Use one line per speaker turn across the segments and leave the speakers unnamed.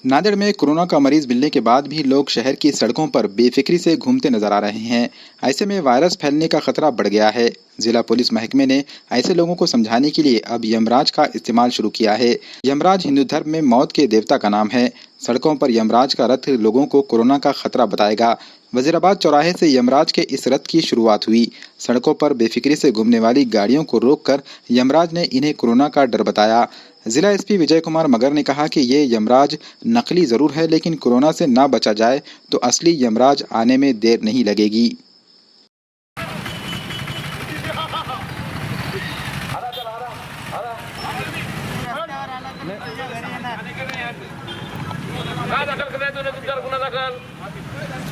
नांदेड़ में कोरोना का मरीज मिलने के बाद भी लोग शहर की सड़कों पर बेफिक्री से घूमते नजर आ रहे हैं। ऐसे में वायरस फैलने का खतरा बढ़ गया है। जिला पुलिस महकमे ने ऐसे लोगों को समझाने के लिए अब यमराज का इस्तेमाल शुरू किया है। यमराज हिंदू धर्म में मौत के देवता का नाम है। सड़कों पर यमराज का रथ लोगों को कोरोना का खतरा बताएगा। वजीराबाद चौराहे से यमराज के इस रथ की शुरुआत हुई। सड़कों पर बेफिक्री से घूमने वाली गाड़ियों को रोककर यमराज ने इन्हें कोरोना का डर बताया। जिला एसपी विजय कुमार मगर ने कहा कि ये यमराज नकली जरूर है, लेकिन कोरोना से ना बचा जाए तो असली यमराज आने में देर नहीं लगेगी।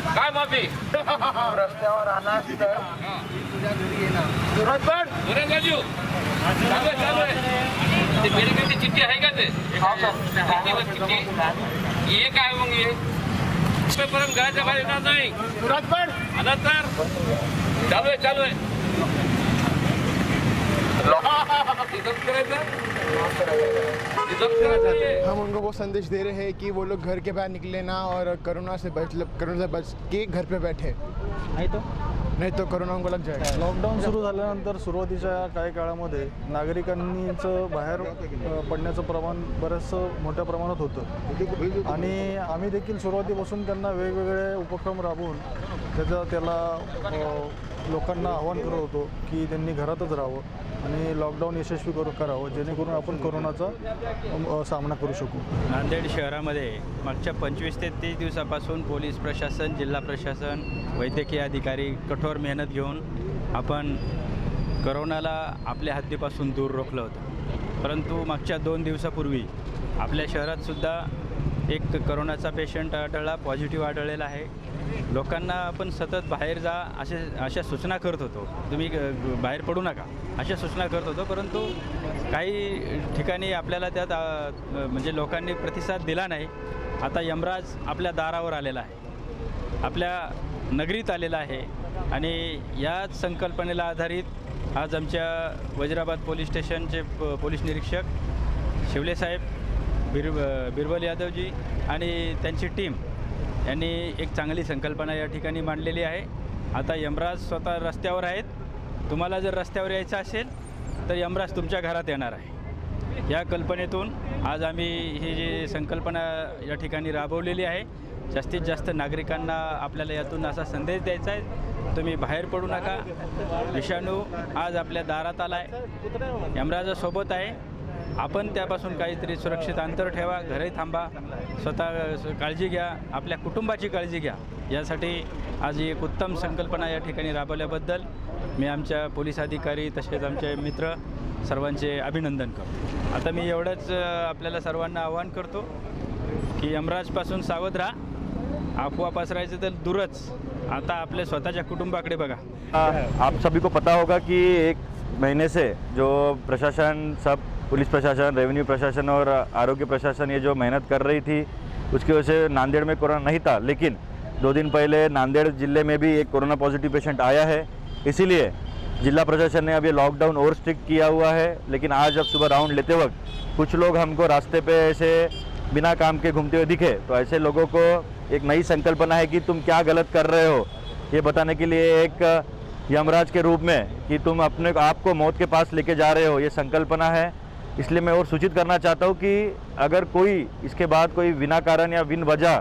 काय माफी
रस्त्यावर आणा
ते मेडिकलची चिठ्ठी आहे का ते चिठ्ठी ये काय मग ये पेपर्यंत घराच्या बाहेर येणार नाही आला तर चालू आहे
हम उनको संदेश दे रहे हैं कि वो लोग घर के बाहर निकले ना और कोरोना से बच के घर पे बैठे, नहीं तो कोरोना उनको लग जाएगा।
लॉकडाऊन सुरू झाल्यानंतर सुरुवातीच्या काही काळामध्ये नागरिकांचं बाहेर पडण्याचं प्रमाण बरंचसं मोठ्या प्रमाणात होतं आणि आम्ही देखील सुरुवातीपासून त्यांना वेगवेगळे उपक्रम राबवून त्याला लोकांना आवाहन करत होतो की त्यांनी घरातच राहावं आणि लॉकडाऊन यशस्वी करावं, जेणेकरून आपण कोरोनाचा सामना करू शकू।
नांदेड शहरामध्ये मागच्या 25 ते 30 दिवसापासून पोलीस प्रशासन, जिल्हा प्रशासन, वैद्यकीय अधिकारी कठोर मेहनत घेऊन आपण कोरोनाला आपल्या हद्दीपासून दूर रोखलं होतं। परंतु मागच्या 2 दिवसापूर्वी आपल्या शहरात सुद्धा एक कोरोनाचा पेशंट आढळला, पॉझिटिव्ह आढळलेला आहे। लोकांना आपण सतत बाहेर जा अशा सूचना करत होतो, तुम्ही बाहेर पडू नका अशा सूचना करत होतो, परंतु काही ठिकाणी आपल्याला त्यात म्हणजे लोकांनी प्रतिसाद दिला नाही। आता यमराज आपल्या दारावर आलेला आहे, आपल्या नगरीत आलेला आहे आणि याच संकल्पनेला आधारित आज आमच्या वजीराबाद पोलीस स्टेशनचे पोलीस निरीक्षक शिवले साहेब, बिरबल यादवजी आणि त्यांची टीम यांनी एक चांगली संकल्पना या ठिकाणी मांडलेली आहे। आता यमराज स्वतः रस्त्यावर आहेत, तुम्हाला जर रस्त्यावर यायचं असेल तर यमराज तुमच्या घरात येणार आहे। या कल्पनेतून आज आम्ही ही जी संकल्पना या ठिकाणी राबवलेली आहे। जास्तीत जास्त नागरिकांना आपल्याला यातून असा संदेश द्यायचा आहे, तुम्ही बाहेर पडू नका, विषाणू आज आपल्या दारात आला आहे, यमराजासोबत आहे, आपण त्यापासून काहीतरी सुरक्षित अंतर ठेवा, घरी थांबा, स्वतः काळजी घ्या, आपल्या कुटुंबाची काळजी घ्या। यासाठी आज एक उत्तम संकल्पना या ठिकाणी राबवल्याबद्दल मी आमच्या पोलीस अधिकारी तसेच आमचे मित्र सर्वांचे अभिनंदन करतो। आता मी एवढंच आपल्याला सर्वांना आवाहन करतो की यमराजपासून सावध राहा, अफवा पसरायचं तर दूरच, आता आपल्या स्वतःच्या कुटुंबाकडे बघा।
आप सभी को पता होगा कि एक महीने से जो प्रशासन, सब पुलिस प्रशासन, रेवेन्यू प्रशासन और आरोग्य प्रशासन ये जो मेहनत कर रही थी, उसकी वजह से नांदेड़ में कोरोना नहीं था, लेकिन 2 दिन पहले नांदेड़ ज़िले में भी एक कोरोना पॉजिटिव पेशेंट आया है। इसीलिए जिला प्रशासन ने अब ये लॉकडाउन और स्ट्रिक्ट किया हुआ है। लेकिन आज जब सुबह राउंड लेते वक्त कुछ लोग हमको रास्ते पे ऐसे बिना काम के घूमते हुए दिखे, तो ऐसे लोगों को एक नई संकल्पना है कि तुम क्या गलत कर रहे हो, ये बताने के लिए एक यमराज के रूप में कि तुम अपने आपको मौत के पास लेके जा रहे हो, ये संकल्पना है। इसलिए मैं और सूचित करना चाहता हूँ कि अगर कोई इसके बाद कोई बिना कारण या बिन वजह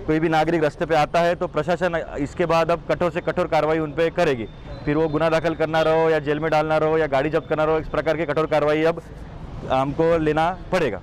कोई भी नागरिक रास्ते पे आता है तो प्रशासन इसके बाद अब कठोर से कठोर कार्रवाई उन पे करेगी। फिर वो गुनाह दाखिल करना रहो या जेल में डालना रहो या गाड़ी जब्त करना रहो, इस प्रकार की कठोर कार्रवाई अब हमको लेना पड़ेगा।